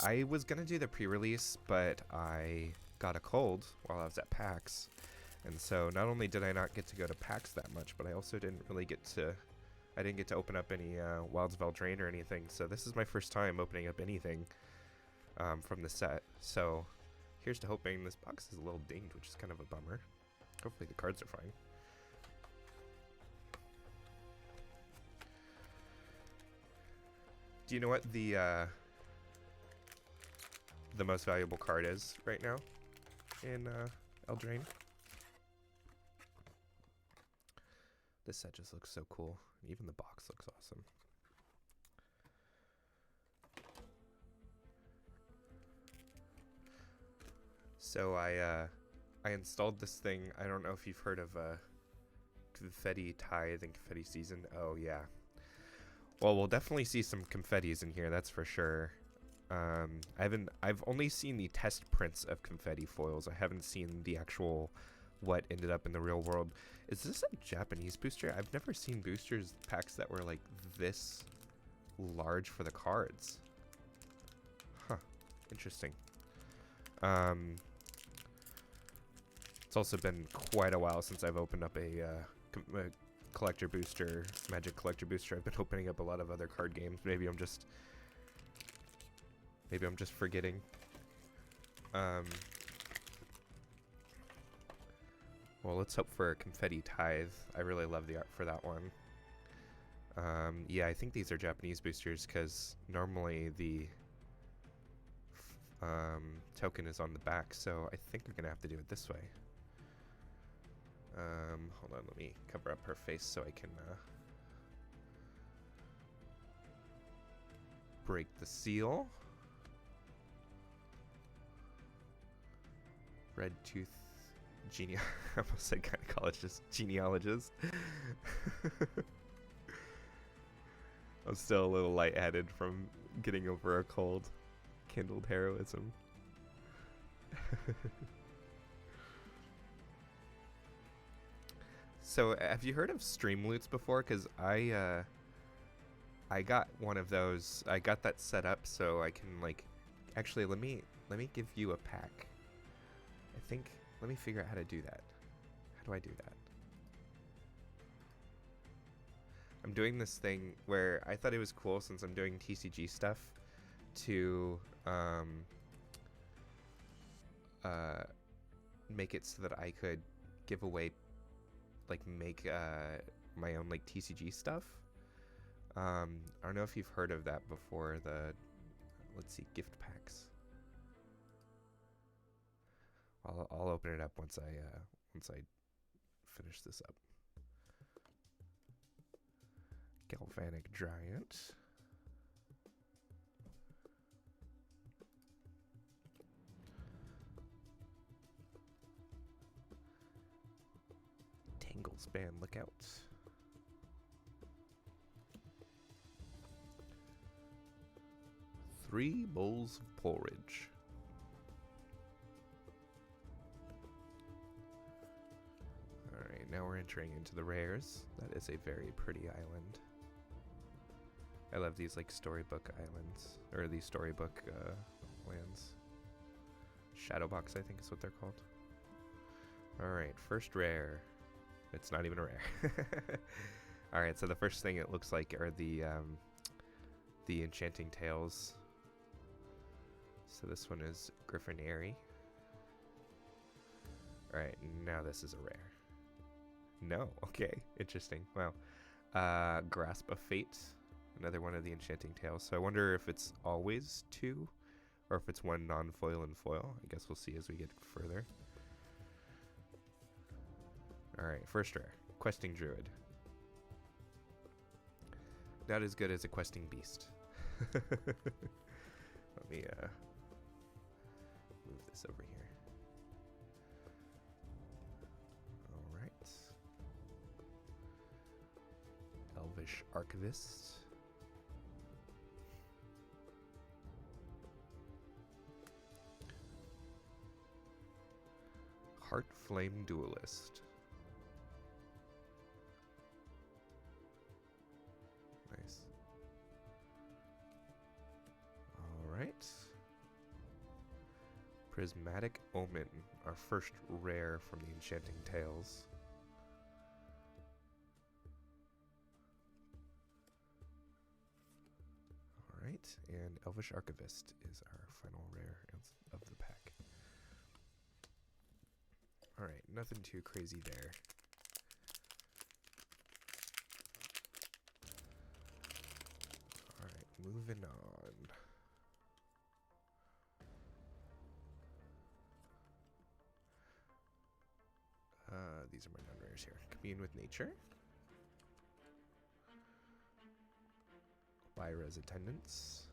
I was gonna do the pre-release, but I got a cold while I was at PAX, and so not only did I not get to go to PAX that much, but I also didn't really get to. I didn't get to open up any Wilds of Eldraine or anything. So this is my first time opening up anything from the set. So here's to hoping. This box is a little dinged, which is kind of a bummer. Hopefully the cards are fine. Do you know what the most valuable card is right now in Eldraine? This set just looks so cool. Even the box looks awesome. So I installed this thing. I don't know if you've heard of Confetti Tithe and Confetti Season. Oh yeah. Well, we'll definitely see some confettis in here, that's for sure. I've only seen the test prints of Confetti Foils. I haven't seen the actual what ended up in the real world. Is this a Japanese booster? I've never seen boosters packs that were like this large for the cards. Huh. Interesting. It's also been quite a while since I've opened up a collector booster, Magic collector booster. I've been opening up a lot of other card games. Maybe I'm just forgetting. Well, let's hope for a Confetti Tithe. I really love the art for that one. Yeah, I think these are Japanese boosters because normally the token is on the back, so I think we're gonna have to do it this way. Hold on, let me cover up her face so I can break the seal. Red tooth I almost said gynecologist, genealogist. I'm still a little lightheaded from getting over a cold. Kindled heroism. So, have you heard of stream loots before? Because I got one of those. I got that set up so I can like. Actually, let me give you a pack. I think. Let me figure out how to do that. How do I do that? I'm doing this thing where I thought it was cool since I'm doing TCG stuff to make it so that I could give away, like make my own like TCG stuff. I don't know if you've heard of that before. Let's see, gift packs. I'll open it up once I finish this up. Galvanic Giant. Tanglespan Lookout. Three bowls of porridge. Alright, now we're entering into the rares. That is a very pretty island. I love these like storybook islands, or these storybook lands. Shadowbox, I think is what they're called. Alright, first rare. It's not even a rare. Alright, so the first thing it looks like are the Enchanting Tales. So this one is Griffin Airy. Alright, now this is a rare. No, okay, interesting. Wow. Grasp of Fate, another one of the Enchanting Tales. So I wonder if it's always two, or if it's one non-foil and foil. I guess we'll see as we get further. Alright, first rare. Questing Druid. Not as good as a Questing Beast. Let me move this over here. Alright. Elvish Archivist. Heart Flame Duelist. Nice. Alright. Prismatic Omen, our first rare from the Enchanting Tales. Alright, and Elvish Archivist is our final rare of the pack. Alright, nothing too crazy there. Alright, moving on. These are my non-rares here. Commune with Nature. Lyra's Attendance.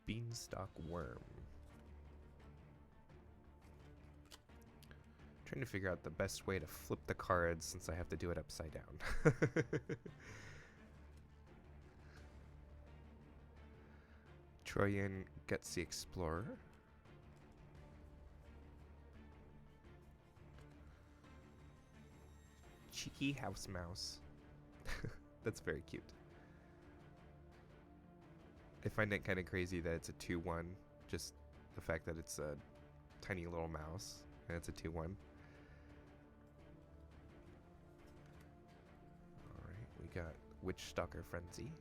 Beanstalk Worm. Trying to figure out the best way to flip the cards since I have to do it upside down. Troyan gets the Explorer. Cheeky House Mouse. That's very cute. I find it kind of crazy that it's a 2-1. Just the fact that it's a tiny little mouse and it's a 2-1. Alright, we got Witchstalker Frenzy.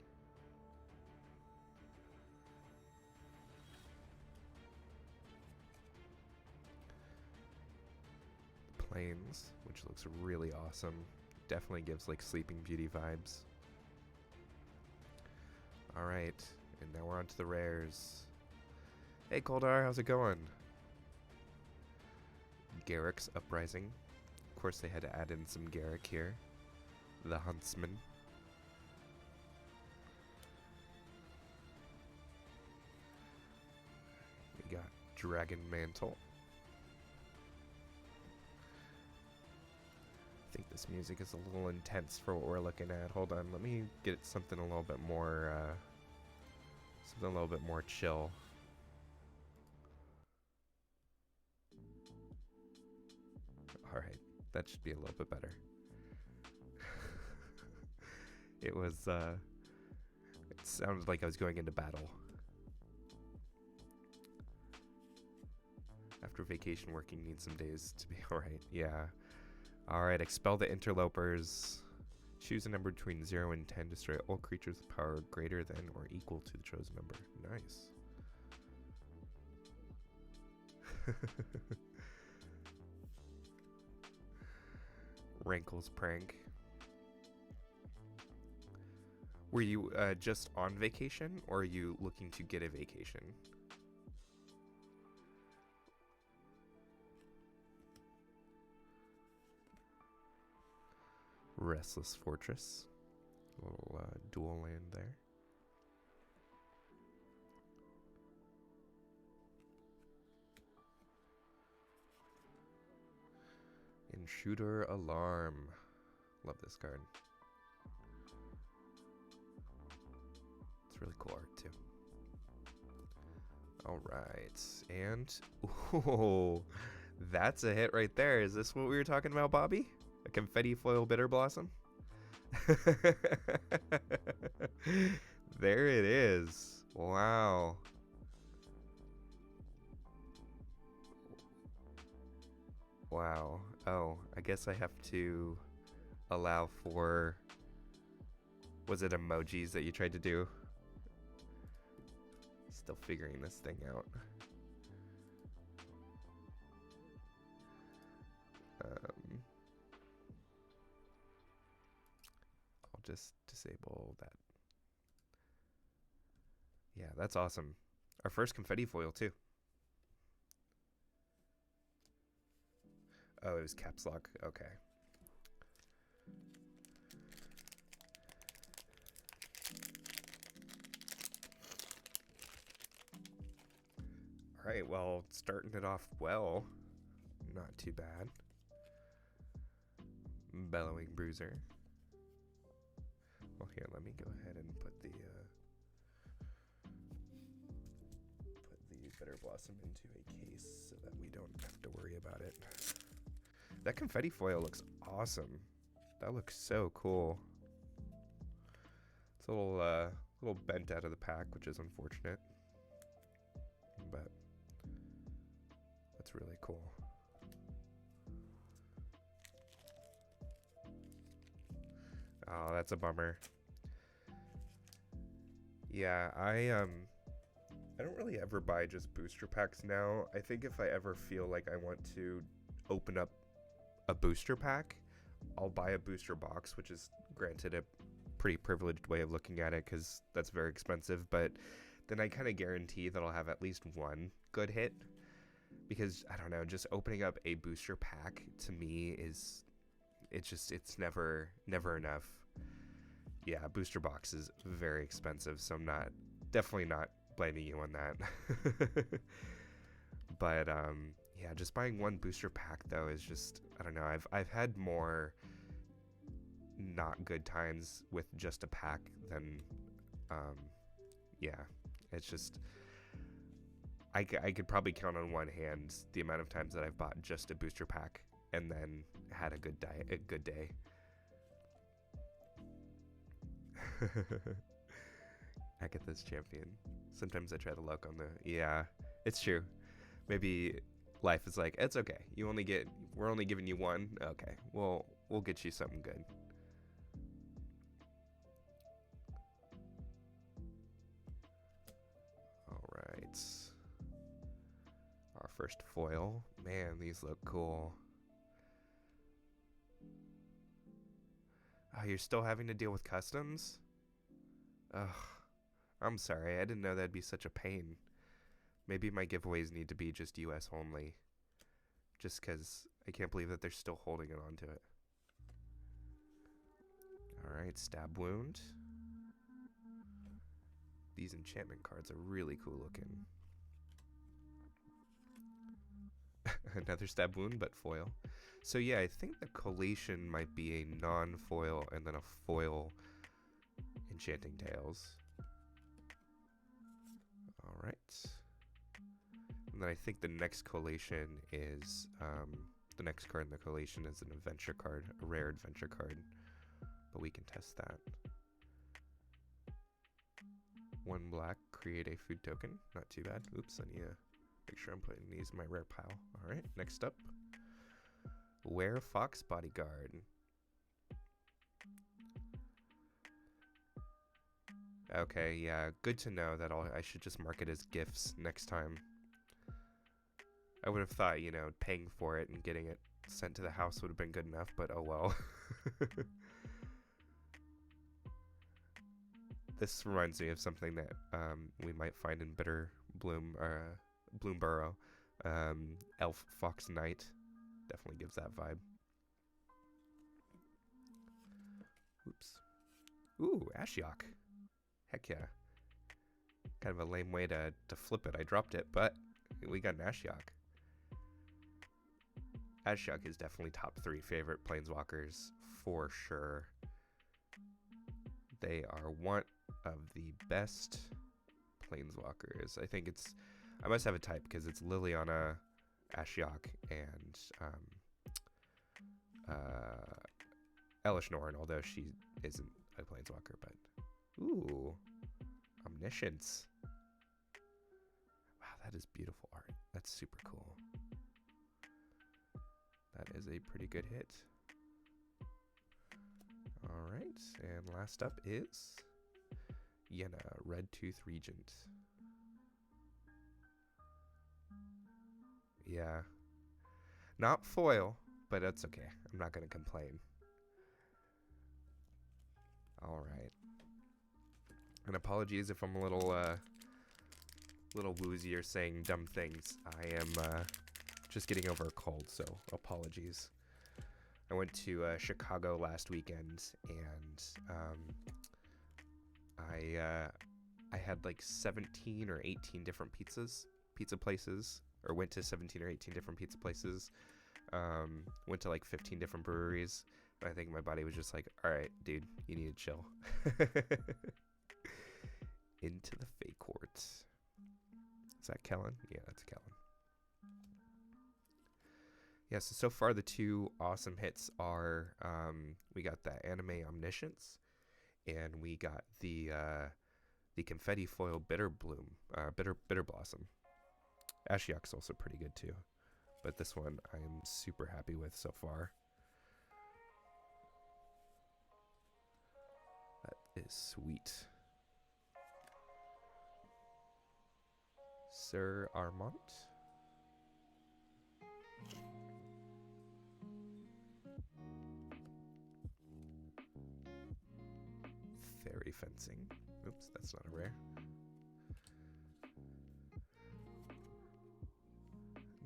Plains, which looks really awesome. Definitely gives like Sleeping Beauty vibes. Alright, and now we're on to the rares. Hey Koldar, how's it going? Garrick's Uprising. Of course they had to add in some Garrick here. The Huntsman. We got Dragon Mantle. I think this music is a little intense for what we're looking at. Hold on, let me get something a little bit more chill. Alright, that should be a little bit better. It sounded like I was going into battle. After vacation, working needs some days to be alright. Yeah. Alright, expel the interlopers. Choose a number between 0 and 10. Destroy all creatures with power greater than or equal to the chosen number. Nice. Rankle's Prank. Were you just on vacation, or are you looking to get a vacation? Restless Fortress. A little dual land there. Intruder Alarm. Love this card. It's really cool art too. Alright, and ooh, that's a hit right there. Is this what we were talking about, Bobby? A Confetti Foil Bitter Blossom? There it is. Wow. Wow. Oh, I guess I have to allow for... Was it emojis that you tried to do? Still figuring this thing out. I'll just disable that. Yeah, that's awesome. Our first Confetti Foil, too. Oh, it was caps lock. Okay. All right, well, starting it off well. Not too bad. Bellowing Bruiser. Well, here, let me go ahead and put the Bitter Blossom into a case so that we don't have to worry about it. That Confetti Foil looks awesome. That looks so cool. It's a little bent out of the pack, which is unfortunate. That's really cool. Oh, that's a bummer. Yeah, I don't really ever buy just booster packs now. I think if I ever feel like I want to open up a booster pack, I'll buy a booster box, which is granted a pretty privileged way of looking at it because that's very expensive, but then I kind of guarantee that I'll have at least one good hit, because I don't know, just opening up a booster pack to me is, it's never enough. Yeah, booster box is very expensive, so I'm definitely not blaming you on that. But yeah, just buying one booster pack though is just, I don't know, I've had more not good times with just a pack than yeah, it's just, I could probably count on one hand the amount of times that I've bought just a booster pack and then had a good day. Agatha's champion. Sometimes I try to luck on the, yeah, it's true. Maybe life is like, it's okay. We're only giving you one. Okay, we'll get you something good. All right. Our first foil. Man, these look cool. Oh, you're still having to deal with customs? Ugh. I'm sorry. I didn't know that'd be such a pain. Maybe my giveaways need to be just US only. Just because I can't believe that they're still holding on to it. Alright, Stab Wound. These enchantment cards are really cool looking. Another Stab Wound, but foil. So yeah, I think the collation might be a non-foil and then a foil Enchanting Tales. Alright. And then I think the next collation is, the next card in the collation is an adventure card, a rare adventure card. But we can test that. 1 black, create a food token. Not too bad. Oops, I need to make sure I'm putting these in my rare pile. Alright, next up. Were Fox Bodyguard. Okay, yeah, good to know that I should just mark it as gifts next time. I would have thought, you know, paying for it and getting it sent to the house would have been good enough, but oh well. This reminds me of something that we might find in Bloomborough. Elf Fox Knight. Definitely gives that vibe. Oops. Ooh, Ashiok. Heck yeah. Kind of a lame way to flip it. I dropped it, but we got an Ashiok. Ashiok is definitely top 3 favorite planeswalkers for sure. They are one of the best planeswalkers. I think I must have a type because it's Liliana, Ashiok, and Elish Norn, although she isn't a planeswalker, but ooh, Omniscience. Wow, that is beautiful art. That's super cool. That is a pretty good hit. Alright, and last up is Yenna, Red Tooth Regent. Yeah. Not foil, but that's okay. I'm not going to complain. Alright. And apologies if I'm a little woozy or saying dumb things. I am just getting over a cold, so apologies. I went to Chicago last weekend, and I had like 17 or 18 different pizza places, or went to 17 or 18 different pizza places. Went to like 15 different breweries. I think my body was just like, all right, dude, you need to chill. Into the Fey Court. Is that Kellen? Yeah, that's Kellen. Yeah, so far the 2 awesome hits are, we got the Anime Omniscience, and we got the Confetti Foil Bitter Blossom. Ashiok's also pretty good too. but this one I am super happy with so far. That is sweet. Sir Armont. Fairy fencing. Oops, that's not a rare.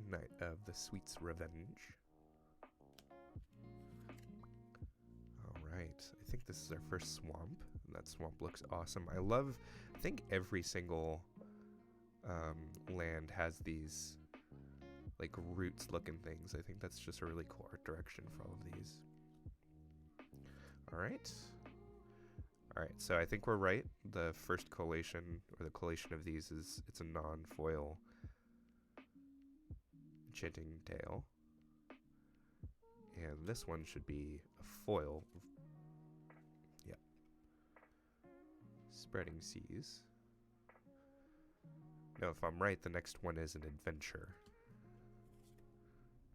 Knight of the Sweet's Revenge. Alright, I think this is our first swamp. That swamp looks awesome. I think every single land has these like roots looking things. I think that's just a really cool art direction for all of these. Alright. Alright, so I think we're right. The first collation, or the collation of these it's a non-foil enchanting tail. And this one should be a foil. Yep. Spreading Seas. Now, if I'm right, the next one is an adventure.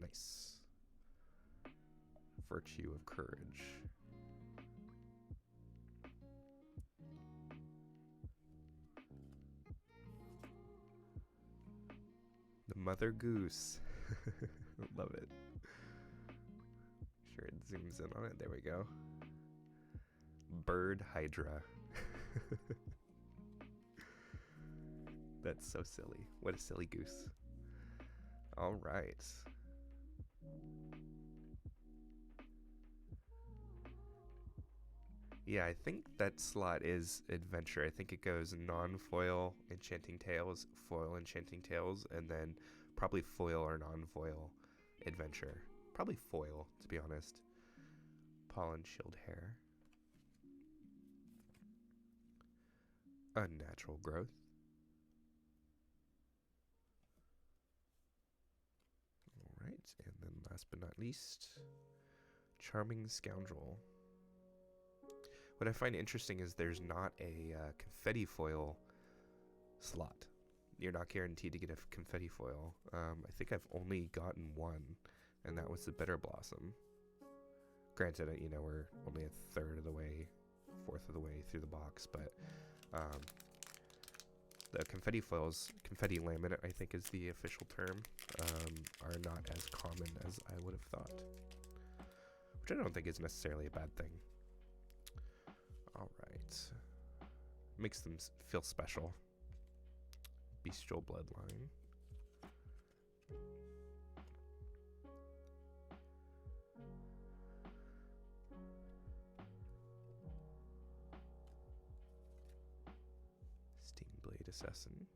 Nice. Virtue of Courage. The Mother Goose. Love it. Sure, it zooms in on it. There we go. Bird Hydra. That's so silly. What a silly goose. All right. Yeah, I think that slot is adventure. I think it goes non-foil enchanting tales, foil enchanting tales, and then probably foil or non-foil adventure. Probably foil, to be honest. Pollen shield hair. Unnatural growth. Alright, and then last but not least, Charming Scoundrel. What I find interesting is there's not a confetti foil slot. You're not guaranteed to get a confetti foil. I think I've only gotten one, and that was the Bitter Blossom. Granted, you know, we're only a third of the way, fourth of the way through the box, but the confetti foils, confetti laminate, I think is the official term, are not as common as I would have thought, which I don't think is necessarily a bad thing. All right, makes them feel special. Bestial Bloodline. Steamblade Assassin.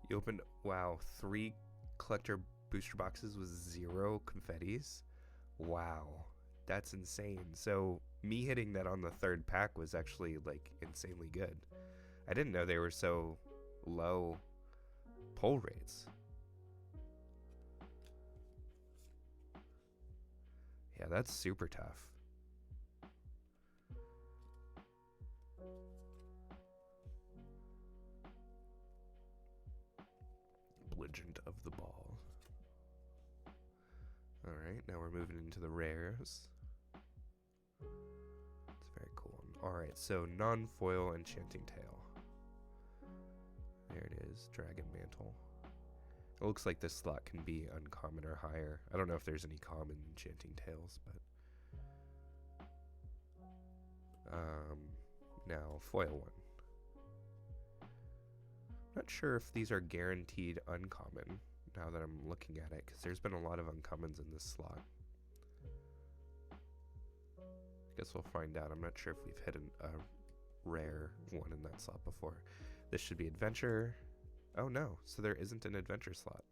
You opened, wow, 3 collector booster boxes with 0 confettis. Wow, that's insane. So me hitting that on the 3rd pack was actually like insanely good. I didn't know they were so low pull rates. Yeah, that's super tough. Legend of the Ball. Alright, now we're moving into the rares. It's very cool. Alright, so non-foil enchanting tail. There it is, Dragon Mantle. It looks like this slot can be uncommon or higher. I don't know if there's any common enchanting tails, but now foil one. Not sure if these are guaranteed uncommon now that I'm looking at it, because there's been a lot of uncommons in this slot. I guess we'll find out. I'm not sure if we've hit a rare one in that slot before. This should be adventure. Oh no, so there isn't an adventure slot.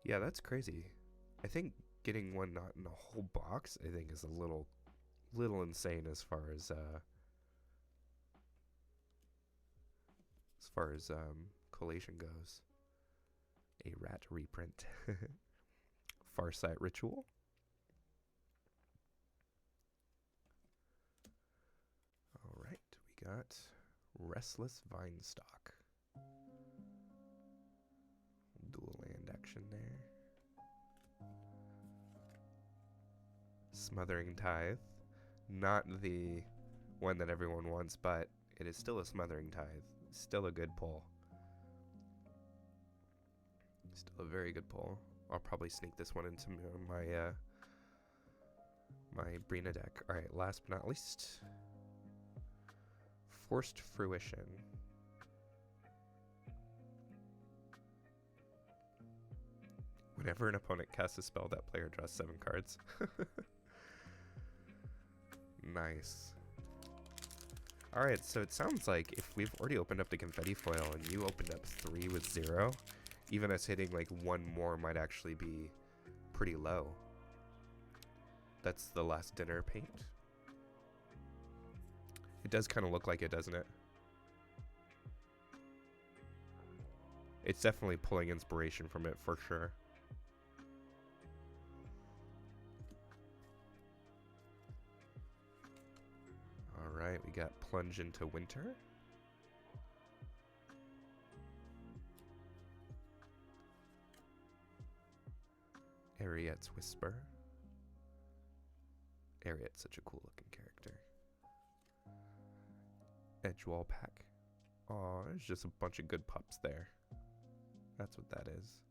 Yeah, that's crazy. I think getting one not in a whole box, I think, is a little insane as far as collation goes. A rat reprint. Farsight Ritual. got Restless Vinestock. Dual land action there. Smothering Tithe. Not the one that everyone wants, but it is still a Smothering Tithe. Still a good pull. Still a very good pull. I'll probably sneak this one into my my Brina deck. Alright, last but not least. Forced Fruition. Whenever an opponent casts a spell, that player draws 7 cards. Nice. Alright, so it sounds like if we've already opened up the Confetti Foil and you opened up 3 with 0, even us hitting like 1 more might actually be pretty low. That's the last dinner paint. It does kind of look like it, doesn't it? It's definitely pulling inspiration from it for sure. Alright, we got Plunge into Winter. Ariette's Whisper. Ariette's such a cool looking character. Edgewall Pack. Aw, there's just a bunch of good pups there. That's what that is.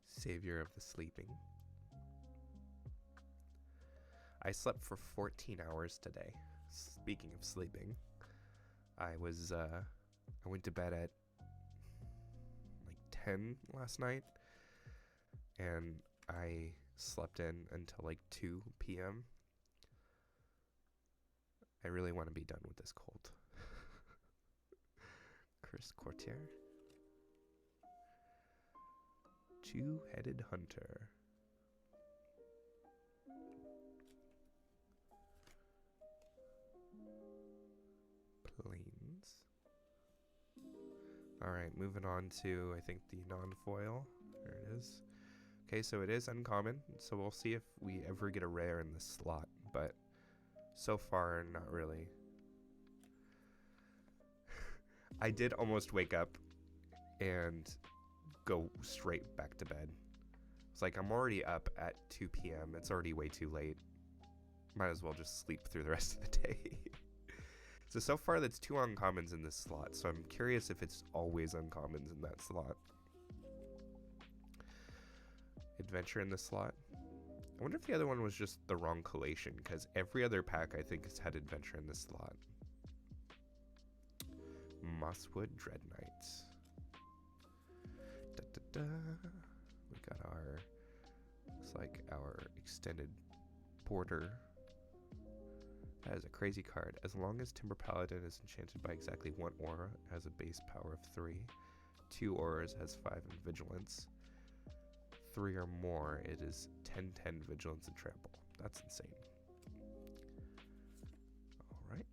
Savior of the Sleeping. I slept for 14 hours today. Speaking of sleeping, I went to bed at like 10 last night, and I slept in until like 2 p.m. I really want to be done with this cold. Chris Courtier. Two-Headed Hunter. Plains. Alright, moving on to, I think, the non-foil. There it is. Okay, so it is uncommon, so we'll see if we ever get a rare in this slot, but so far, not really. I did almost wake up and go straight back to bed. It's like, I'm already up at 2 p.m. It's already way too late. Might as well just sleep through the rest of the day. So far that's 2 uncommons in this slot, so I'm curious if it's always uncommons in that slot. Adventure in this slot. I wonder if the other one was just the wrong collation, because every other pack I think has had Adventure in this slot. Mosswood Dread Knights. We got our, looks like our extended border. That is a crazy card. As long as Timber Paladin is enchanted by exactly 1 aura, it has a base power of 3. 2 auras has 5 in vigilance. 3 or more, it is 10/10 vigilance and trample. That's insane. Alright.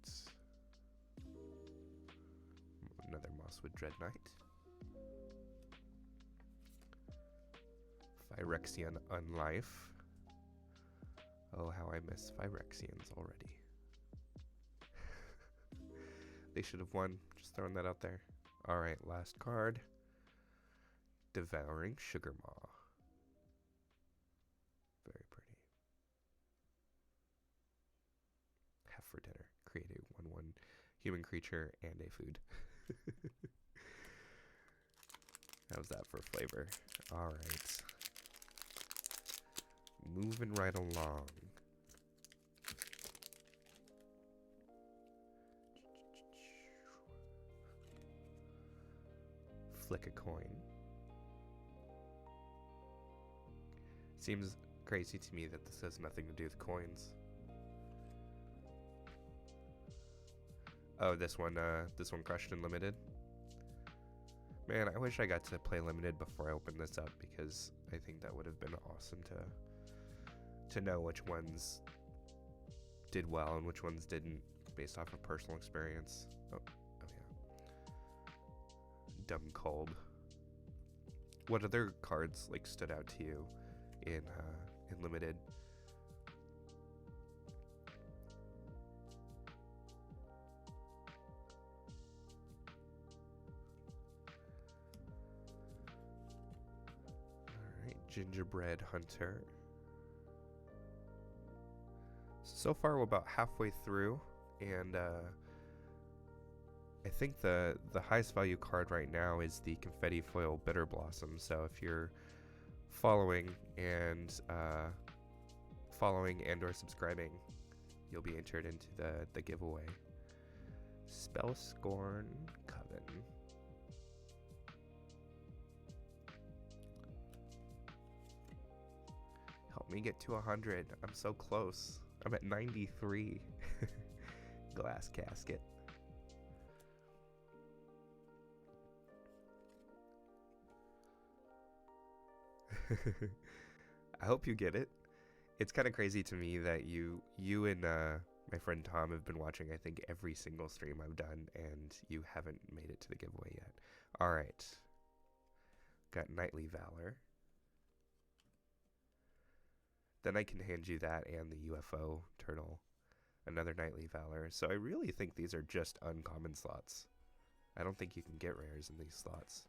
Another Mosswood Dread Knight. Phyrexian Unlife. Oh, how I miss Phyrexians already. They should have won. Just throwing that out there. Alright, last card. Devouring Sugarmaw. Very pretty. Have for dinner. Create a 1/1 human creature and a food. How's that for flavor? Alright. Moving right along. Flick a coin. Seems crazy to me that this has nothing to do with coins. Oh, this one crushed in limited. Man, I wish I got to play limited before I opened this up, because I think that would have been awesome to know which ones did well and which ones didn't, based off of personal experience. Oh yeah. Dumb Cold. What other cards like stood out to you in limited? Gingerbread Hunter. So far we're about halfway through, and I think the highest value card right now is the Confetti Foil Bitter Blossom. So if you're following and or subscribing, you'll be entered into the giveaway. Spellscorn Coven. Help me get to 100. I'm so close. I'm at 93. Glass Casket. I hope you get it. It's kind of crazy to me that you and my friend Tom have been watching, I think, every single stream I've done, and you haven't made it to the giveaway yet. All right. Got Knightly Valor. Then I can hand you that and the UFO turtle. Another Knightly Valor. So I really think these are just uncommon slots. I don't think you can get rares in these slots.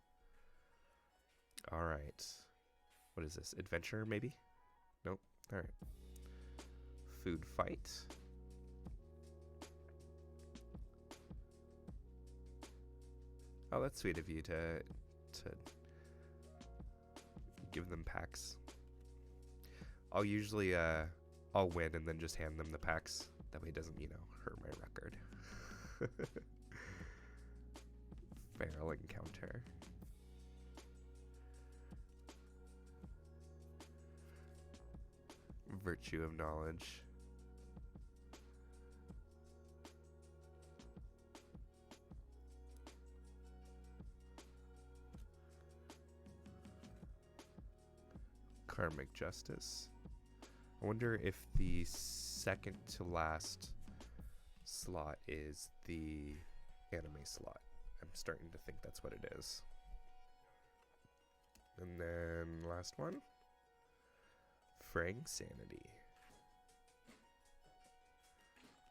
All right. What is this? Adventure, maybe? Nope. All right. Food Fight. Oh, that's sweet of you to give them packs. I'll usually I'll win and then just hand them the packs. That way it doesn't, hurt my record. Feral Encounter. Virtue of Knowledge. Karmic Justice. I wonder if the second to last slot is the anime slot. I'm starting to think that's what it is. And then last one. Fraying Sanity.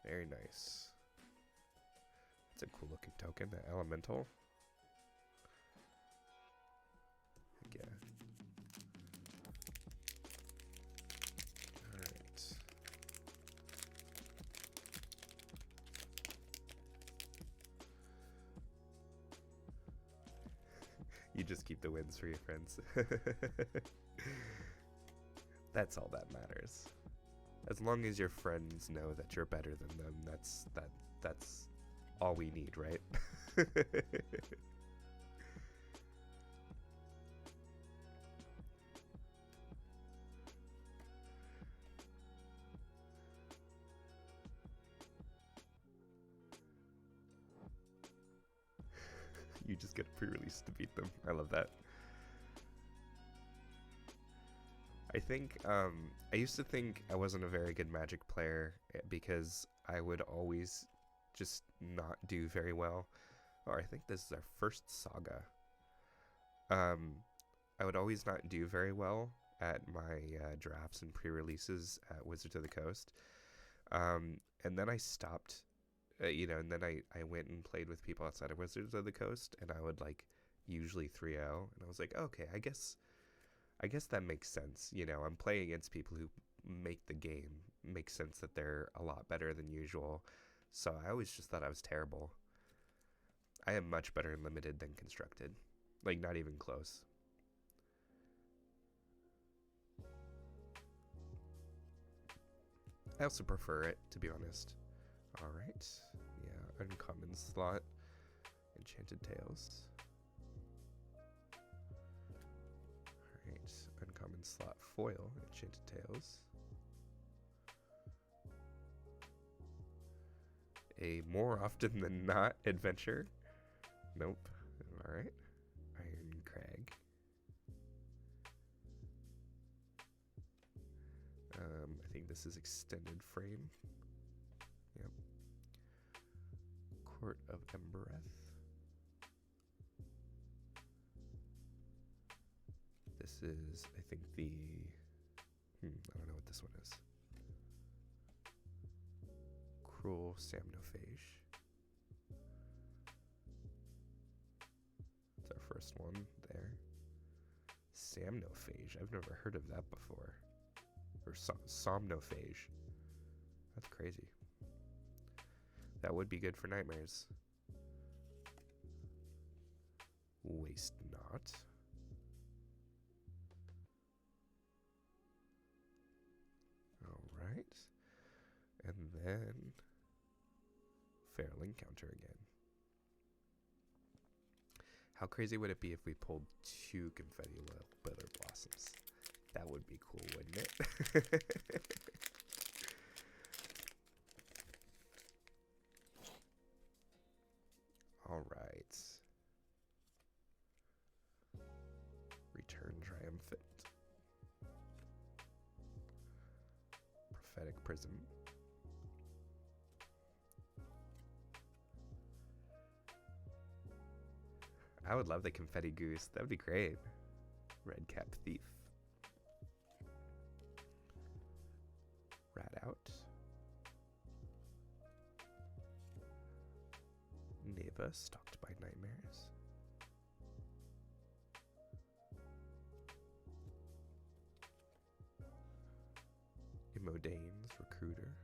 Very nice. It's a cool looking token, the Elemental. Yeah. Alright. You just keep the wins for your friends. That's all that matters. As long as your friends know that you're better than them, that's all we need, right? You just get a pre-release to beat them. I love that. I think, I used to think I wasn't a very good Magic player because I would always just not do very well. Oh, I think this is our first saga. I would always not do very well at my drafts and pre-releases at Wizards of the Coast. And then I stopped, and then I went and played with people outside of Wizards of the Coast, and I would usually 3-0, and I was like, okay, I guess that makes sense. I'm playing against people who make the game make sense that they're a lot better than usual. So I always just thought I was terrible. I am much better in limited than constructed. Not even close. I also prefer it, to be honest. Alright. Yeah, uncommon slot. Enchanted Tales. Uncommon slot foil, Enchanted Tales. A more often than not adventure. Nope. Alright. Iron Crag. I think this is extended frame. Yep. Court of Embereth. This is, I think, the... I don't know what this one is. Cruel Samnophage. It's our first one there. Samnophage. I've never heard of that before. Or somnophage. That's crazy. That would be good for nightmares. Waste not. Alright. And then feral encounter again. How crazy would it be if we pulled 2 confetti weather blossoms? That would be cool, wouldn't it? All right. Return triumphant. Prophetic prism. I would love the confetti goose. That would be great. Red cap thief. Rat out. Neva stalked by nightmares. Imodane's recruiter.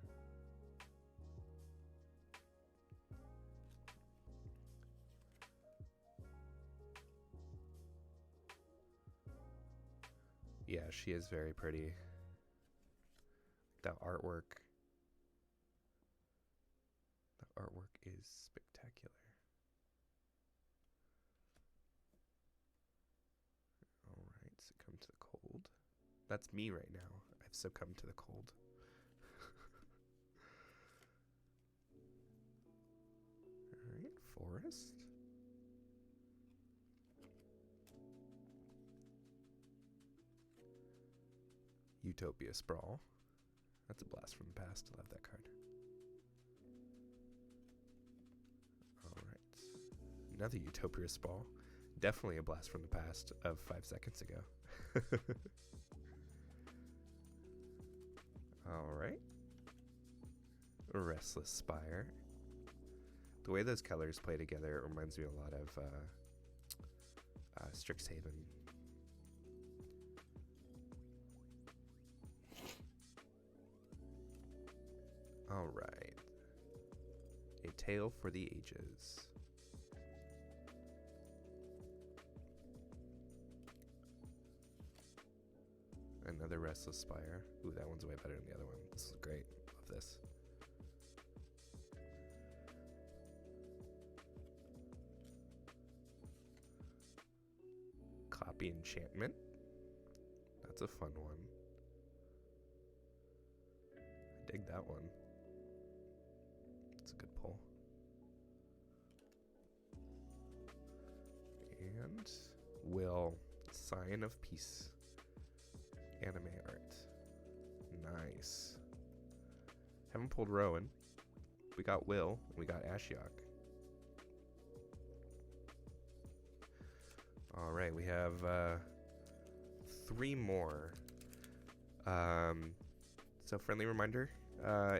Yeah, she is very pretty. That artwork. The artwork is spectacular. Alright, succumb to the cold. That's me right now. I've succumbed to the cold. Alright, forest. Utopia Sprawl. That's a blast from the past. I love that card. Alright. Another Utopia Sprawl. Definitely a blast from the past of 5 seconds ago. Alright. Restless Spire. The way those colors play together reminds me a lot of Strixhaven. Alright. A Tale for the Ages. Another Restless Spire. Ooh, that one's way better than the other one. This is great. Love this. Copy Enchantment. That's a fun one. I dig that one. It's a good pull. And Will, Sign of Peace. Anime art. Nice. Haven't pulled Rowan. We got Will. And we got Ashiok. Alright, we have 3 more. So friendly reminder,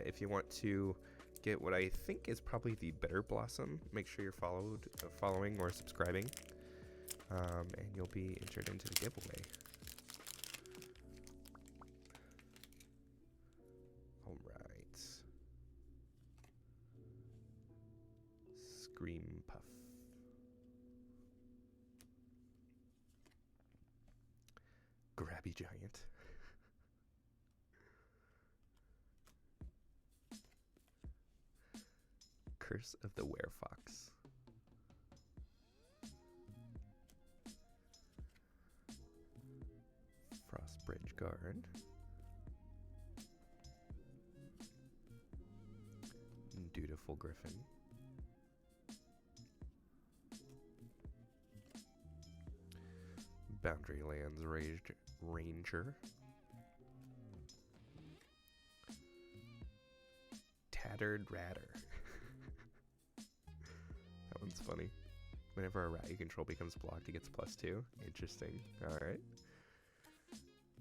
if you want to get what I think is probably the better blossom, make sure you're following or subscribing, and you'll be entered into the giveaway. Alright. Scream Puff. Grabby Giant. Curse of the Werefox. Frostbridge Guard. Dutiful Griffin. Boundary Lands Ranger. Tattered Ratter. That one's funny. Whenever a rat you control becomes blocked, it gets +2. Interesting. Alright.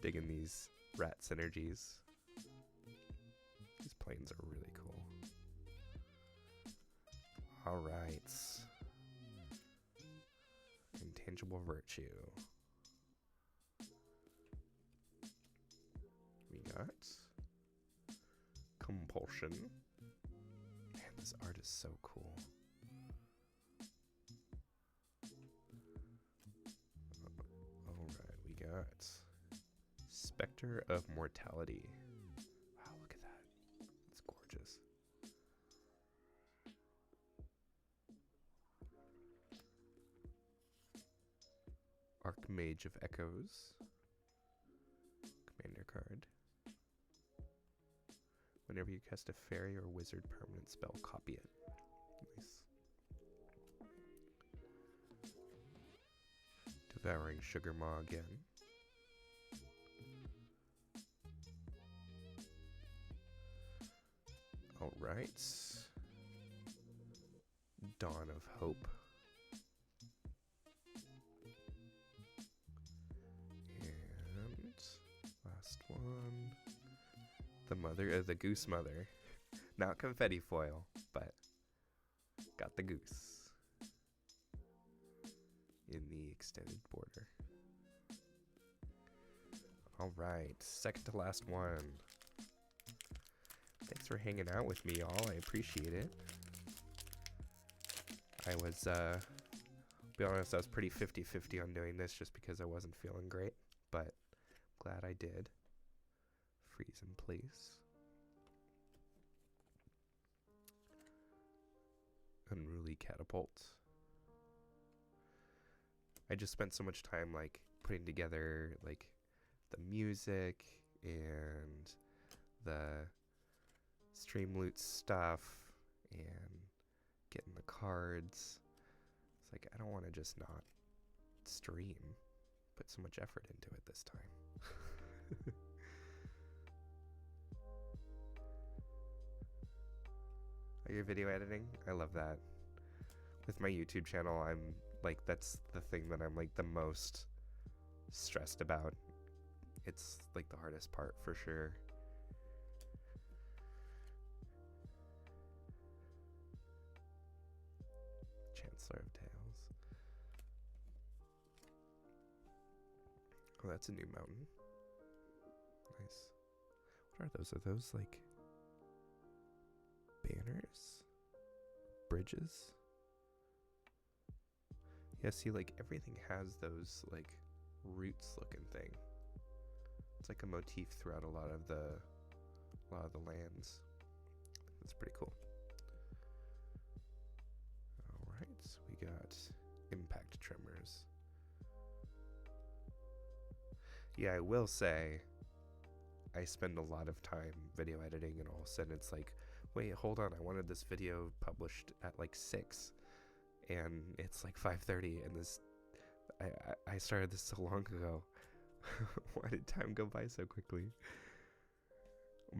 Digging these rat synergies. These planes are really cool. Alright. Intangible Virtue. got Compulsion. Man, this art is so cool. Alright, we got Spectre of Mortality. Wow, look at that. It's gorgeous. Archmage of Echoes. Commander card. Whenever you cast a fairy or wizard permanent spell, copy it. Nice. Devouring Sugar Maw again. Alright. Dawn of Hope. And last one. The Goose Mother. Not Confetti Foil, but got the goose in the extended border. Alright, second to last one. Thanks for hanging out with me, y'all. I appreciate it. I was, be honest, I was pretty 50-50 on doing this just because I wasn't feeling great, but glad I did. Freeze in place. Unruly Catapult. I just spent so much time like putting together like the music and the stream loot stuff and getting the cards. It's like I don't want to just not stream. Put so much effort into it this time. Are you video editing? I love that. With my YouTube channel, I'm like, that's the thing that I'm like the most stressed about. It's like the hardest part for sure. Chancellor of Tales. Oh, that's a new mountain. Nice. What are those? Are those like banners? Bridges? Yeah, see, like everything has those like roots looking thing. It's like a motif throughout a lot of the lands. That's pretty cool. Alright, so we got Impact Tremors. Yeah, I will say I spend a lot of time video editing and all of a sudden it's like, wait, hold on, I wanted this video published at like 6 and it's like 5:30 and this I started this so long ago. Why did time go by so quickly?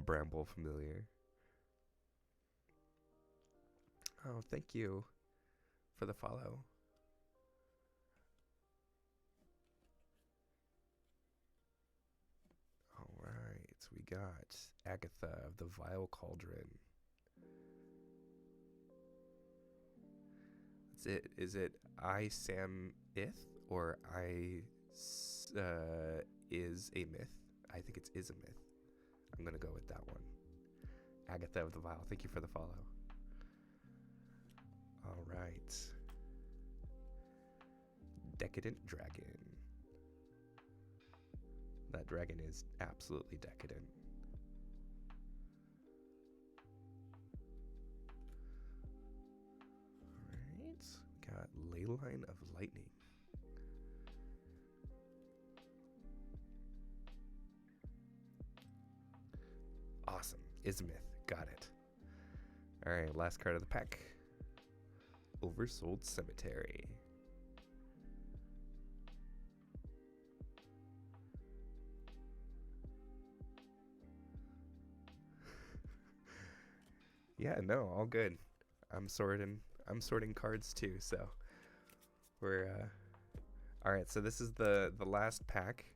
Bramble Familiar. Oh, thank you for the follow. Alright, so we got Agatha of the Vile Cauldron. That's it. Is it I Sam Ith or I is a myth? I think it's is a myth. I'm gonna go with that one. Agatha of the Vile, thank you for the follow. Alright. Decadent Dragon. That dragon is absolutely decadent. Alright. We got Leyline of Lightning. Awesome. Ismith. Got it. Alright, last card of the pack. Oversold Cemetery. Yeah, no, all good. I'm sorting cards too, so we're alright, so this is the last pack.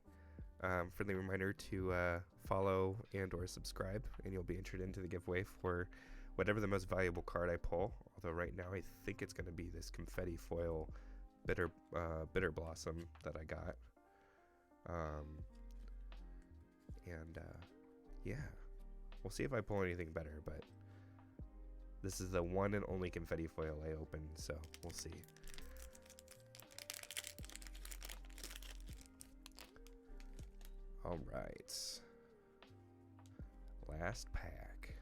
Friendly reminder to follow and or subscribe and you'll be entered into the giveaway for whatever the most valuable card I pull. Although right now I think it's gonna be this Confetti Foil Bitter Blossom that I got. Yeah. We'll see if I pull anything better, but this is the one and only confetti foil I opened, so we'll see. All right. Last pack.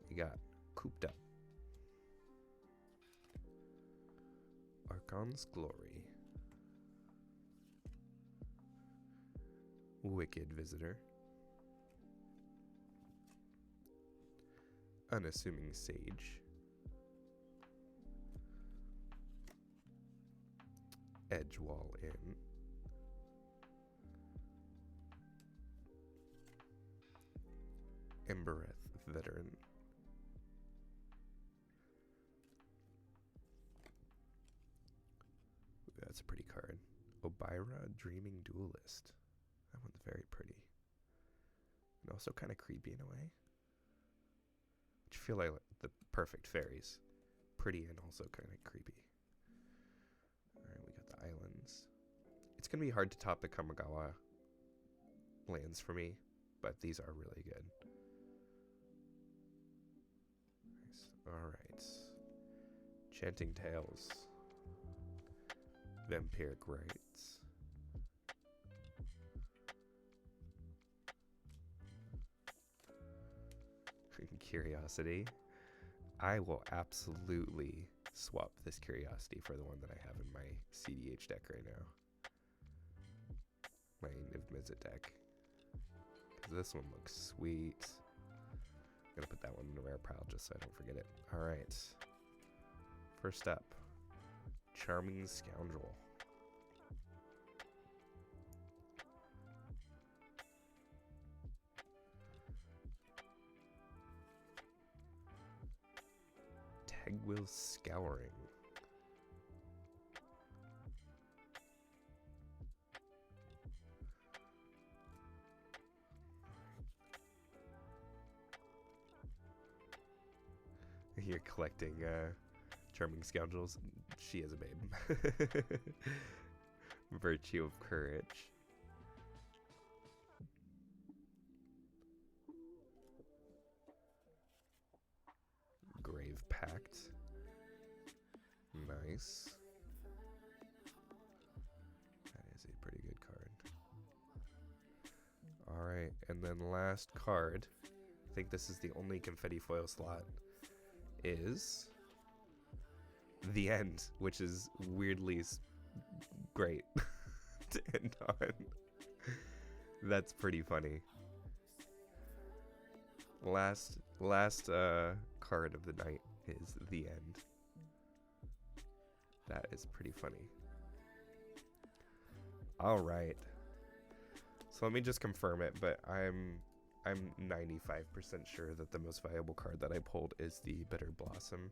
We got Cooped Up. Archon's Glory. Wicked Visitor. Unassuming Sage. Edgewall Inn. Embereth Veteran. Ooh, that's a pretty card. Obira Dreaming Duelist. That one's very pretty. And also kind of creepy in a way. Which feel like the perfect fairies. Pretty and also kind of creepy. Alright, we got the islands. It's going to be hard to top the Kamigawa lands for me, but these are really good. Nice. Alright. Chanting Tales. Vampiric Rites. Curiosity. I will absolutely swap this Curiosity for the one that I have in my CDH deck right now. My Niv Mizzet deck. Because this one looks sweet. I'm going to put that one in the rare pile just so I don't forget it. Alright. First up. Charming Scoundrel. Tegwill's Scouring. You're collecting Charming Scoundrels. She is a babe. Virtue of Courage. Grave Pact. Nice. That is a pretty good card. Alright, and then last card, I think this is the only confetti foil slot, is The End, which is weirdly great to end on. That's pretty funny. Last card of the night is The End. That is pretty funny. All right. So let me just confirm it, but I'm 95% sure that the most valuable card that I pulled is the Bitter Blossom.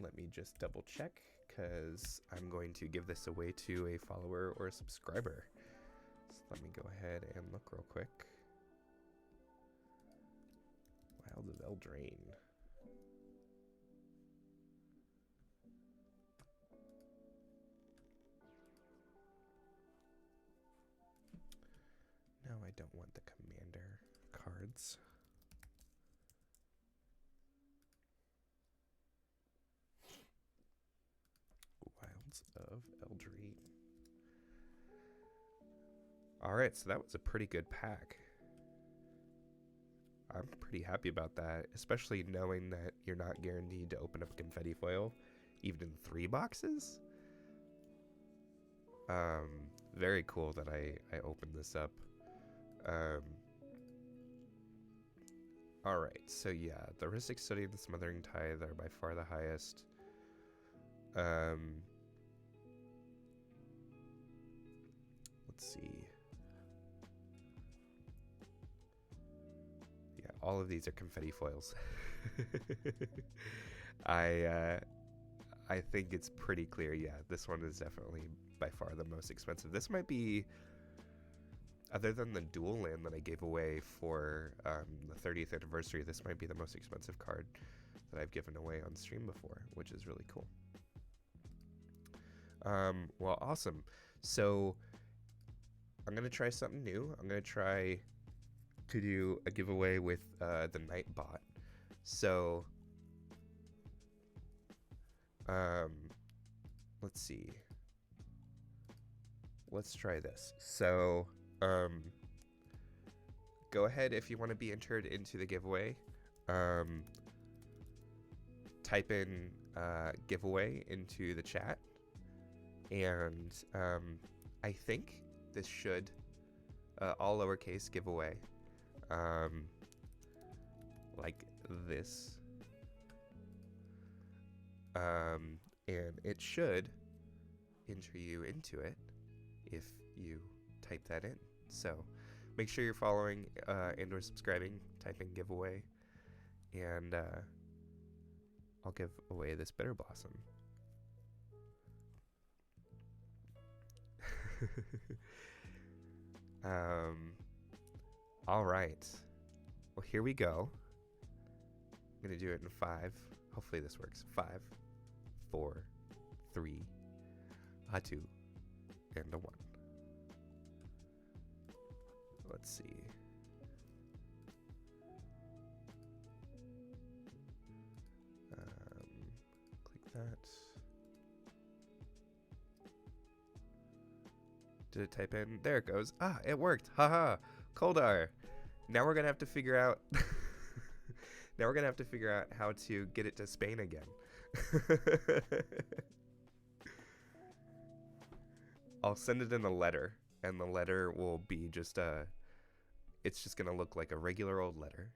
Let me just double check, because I'm going to give this away to a follower or a subscriber. So let me go ahead and look real quick. Wilds of Eldraine. No, I don't want the commander cards. Wilds of Eldraine. Alright, so that was a pretty good pack. I'm pretty happy about that, especially knowing that you're not guaranteed to open up confetti foil, even in 3 boxes. Very cool that I opened this up. Alright, so yeah, the Rhystic Study and the Smothering Tithe are by far the highest. Let's see. Yeah, all of these are confetti foils. I think it's pretty clear, yeah, this one is definitely by far the most expensive. This might be, other than the dual land that I gave away for the 30th anniversary, this might be the most expensive card that I've given away on stream before, which is really cool. Well, awesome. So I'm gonna try something new. I'm gonna try to do a giveaway with the Nightbot. So let's see. Let's try this. So go ahead if you want to be entered into the giveaway. Type in giveaway into the chat, and I think this should all lowercase giveaway, like this, and it should enter you into it if you type that in. So make sure you're following and or subscribing. Type in giveaway, and I'll give away this bitter blossom. All right. Well, here we go. I'm gonna do it in 5. Hopefully this works. 5, 4, 3, a 2, and a 1. Let's see. Click that. Did it type in? There it goes. Ah, it worked. Haha. Koldar. Now we're gonna have to figure out. Now we're gonna have to figure out how to get it to Spain again. I'll send it in a letter, and the letter will be just it's just gonna look like a regular old letter.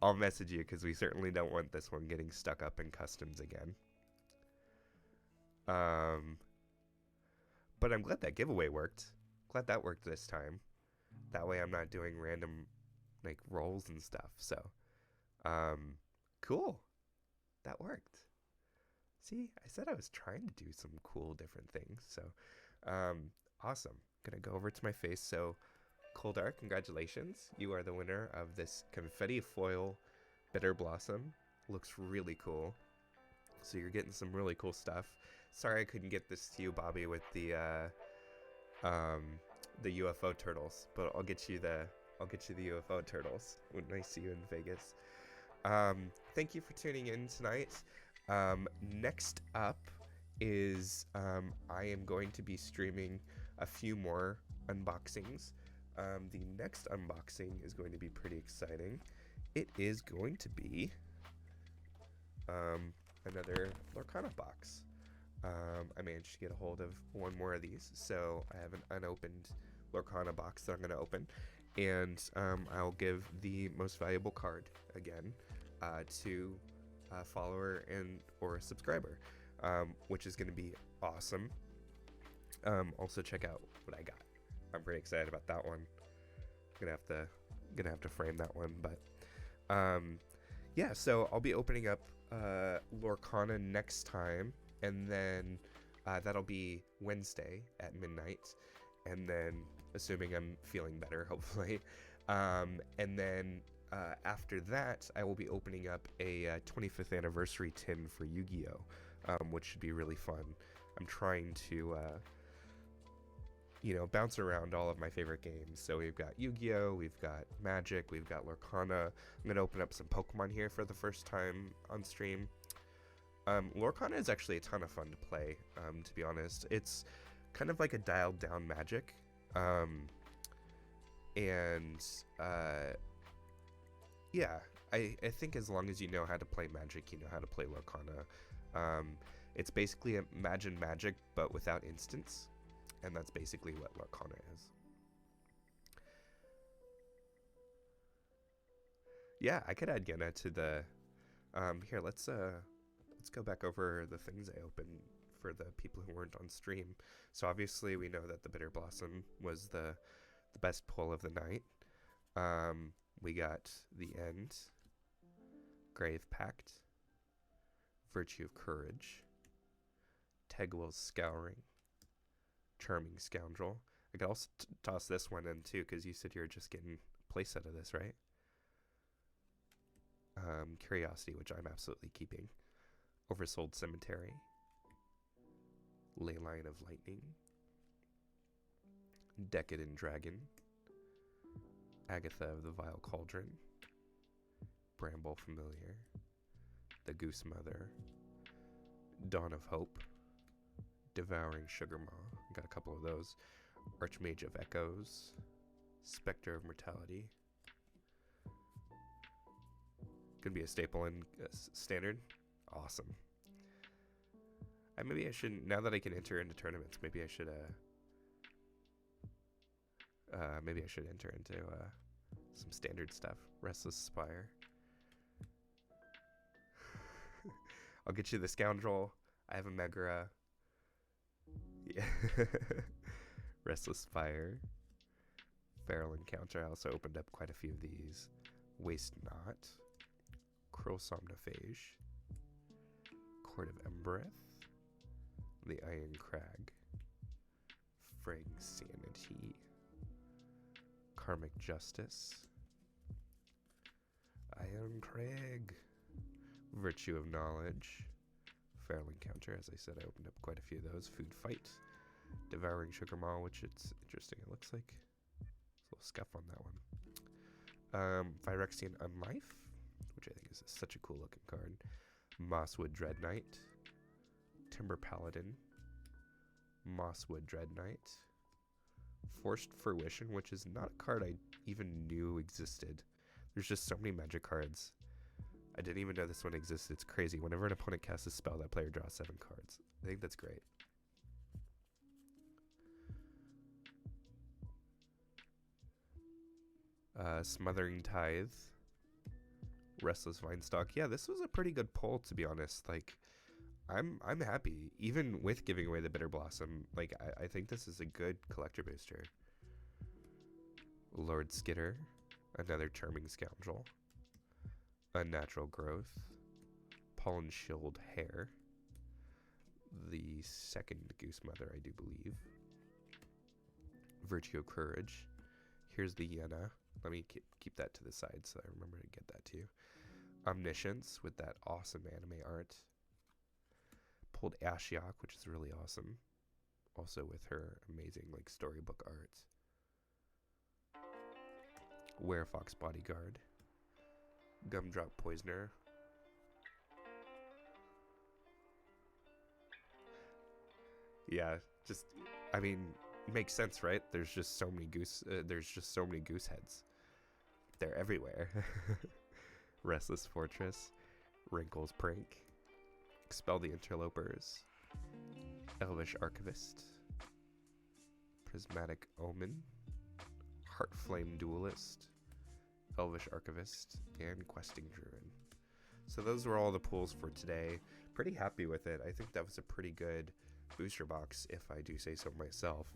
I'll message you because we certainly don't want this one getting stuck up in customs again. But I'm glad that giveaway worked. Glad that worked this time. That way I'm not doing random like rolls and stuff. So, cool. That worked. See, I said I was trying to do some cool different things. So, awesome. Gonna go over to my face. So, Koldar, congratulations. You are the winner of this Confetti Foil Bitter Blossom. Looks really cool. So you're getting some really cool stuff. Sorry I couldn't get this to you, Bobby, with the UFO turtles, but I'll get you the UFO turtles when I see you in Vegas. Thank you for tuning in tonight. Next up is I am going to be streaming a few more unboxings. The next unboxing is going to be pretty exciting. It is going to be another Lorcana box. I managed to get a hold of one more of these, so I have an unopened Lorcana box that I'm going to open, and I'll give the most valuable card again to a follower and or a subscriber, which is going to be awesome. Also check out what I got. I'm pretty excited about that one. Gonna have to frame that one, but yeah. So I'll be opening up Lorcana next time, and then that'll be Wednesday at midnight, and then assuming I'm feeling better, hopefully, and then after that I will be opening up a 25th anniversary tin for Yu-Gi-Oh, which should be really fun. I'm trying to bounce around all of my favorite games. So we've got Yu-Gi-Oh, we've got Magic, we've got Lorcana. I'm going to open up some Pokemon here for the first time on stream. Lorcana is actually a ton of fun to play, to be honest. It's kind of like a dialed down Magic. Yeah, I think as long as you know how to play Magic, you know how to play Lorcana. It's basically Imagine Magic, but without instants. And that's basically what Lorcana is. Yeah, I could add Genna to the... here, let's go back over the things I opened for the people who weren't on stream. So obviously we know that the Bitter Blossom was the best pull of the night. We got The End, Grave Pact, Virtue of Courage, Tegwell's Scouring, Charming Scoundrel. I could also toss this one in too, because you said you're just getting a playset of this, right? Curiosity, which I'm absolutely keeping. Oversold Cemetery, Leyline of Lightning, Decadent Dragon, Agatha of the Vile Cauldron, Bramble Familiar, The Goose Mother, Dawn of Hope, Devouring Sugarmaw, got a couple of those, Archmage of Echoes, Spectre of Mortality. Gonna be a staple in Standard. Awesome. Maybe I should, now that I can enter into tournaments, maybe I should enter into some Standard stuff. Restless Spire. I'll get you the Scoundrel. I have a Megara. Yeah. Restless Spire. Feral Encounter. I also opened up quite a few of these. Waste Not. Cruel Somnophage. Court of Embereth. The Iron Crag. Frag Sanity. Karmic Justice. Iron Crag. Virtue of Knowledge. Feral Encounter. As I said, I opened up quite a few of those. Food Fight. Devouring Sugarmaw, which it's interesting. It looks like there's a little scuff on that one. Phyrexian Unlife, which I think is such a cool looking card. Mosswood Dread Knight. Timber Paladin. Mosswood Dread Knight. Forced Fruition, which is not a card I even knew existed. There's just so many magic cards. I didn't even know this one existed. It's crazy. Whenever an opponent casts a spell, that player draws 7 cards. I think that's great. Smothering Tithe. Restless Vinestock. Yeah, this was a pretty good pull, to be honest. Like, I'm happy. Even with giving away the Bitter Blossom, like, I think this is a good collector booster. Lord Skitter. Another Charming Scoundrel. Unnatural Growth. Pollen Shield Hair. The second Goose Mother, I do believe. Virtue of Courage. Here's the Yenna. Let me keep that to the side so I remember to get that to you. Omniscience with that awesome anime art. Pulled Ashiok, which is really awesome. Also with her amazing like storybook art. Werefox Bodyguard. Gumdrop Poisoner. Yeah, just, I mean, makes sense, right? There's just so many goose heads. They're everywhere. Restless Fortress. Wrinkles Prank. Expel the Interlopers. Elvish Archivist. Prismatic Omen. Heartflame Duelist. Elvish Archivist, and Questing Druid. So those were all the pulls for today. Pretty happy with it. I think that was a pretty good booster box, if I do say so myself.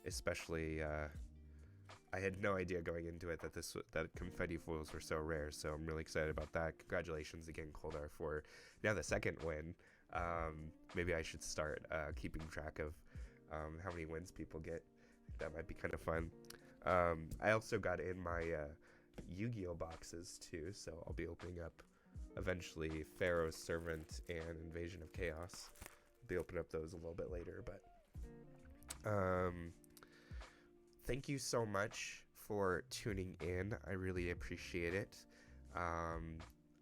Especially, I had no idea going into it that confetti foils were so rare, so I'm really excited about that. Congratulations again, Koldar, for now the second win. Maybe I should start keeping track of how many wins people get. That might be kind of fun. I also got in my Yu-Gi-Oh boxes too, so I'll be opening up eventually Pharaoh's Servant and Invasion of Chaos. I'll be opening up those a little bit later, but thank you so much for tuning in. I really appreciate it.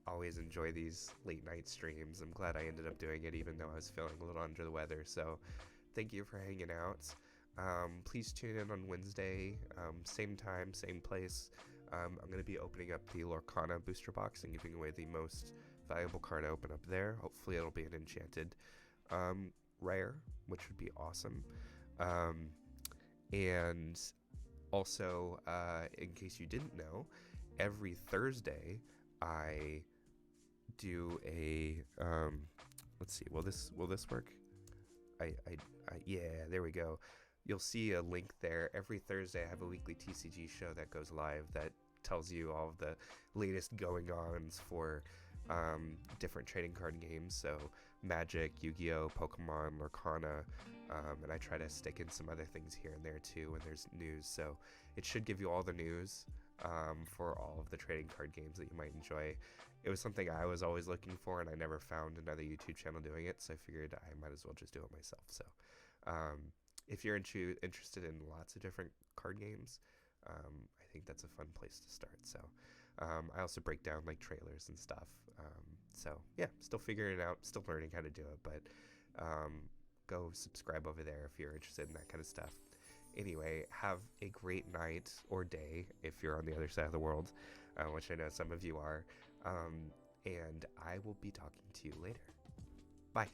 Always enjoy these late night streams. I'm glad I ended up doing it even though I was feeling a little under the weather, so thank you for hanging out. Please tune in on Wednesday, same time, same place. I'm going to be opening up the Lorcana booster box and giving away the most valuable card I open up there. Hopefully it'll be an enchanted rare, which would be awesome. And also, in case you didn't know, every Thursday I do a, let's see, will this work? Yeah, there we go. You'll see a link there. Every Thursday I have a weekly TCG show that goes live that tells you all of the latest going-ons for different trading card games. So Magic, Yu-Gi-Oh, Pokemon, Lorcana, and I try to stick in some other things here and there too when there's news. So it should give you all the news for all of the trading card games that you might enjoy. It was something I was always looking for, and I never found another YouTube channel doing it, so I figured I might as well just do it myself. So if you're interested in lots of different card games, I think that's a fun place to start. So I also break down like trailers and stuff. So yeah, still figuring it out, still learning how to do it, but go subscribe over there if you're interested in that kind of stuff. Anyway, have a great night or day if you're on the other side of the world, which I know some of you are, and I will be talking to you later. Bye.